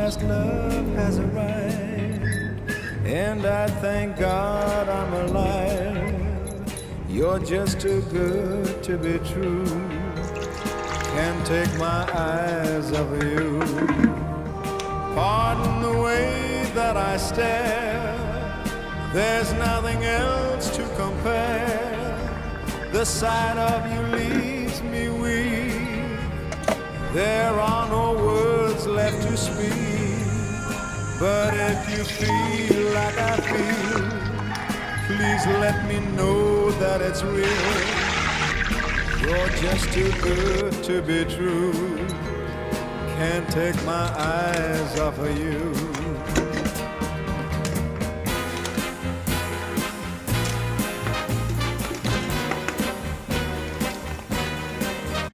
last love has arrived, and I thank God I'm alive. You're just too good to be true. Can't take my eyes off of you. Pardon the way that I stare. There's nothing else to compare. The sight of you leaves me weak. There are no words left to speak. But if you feel like I feel, please let me know that it's real. You're just too good to be true. Can't take my eyes off of you.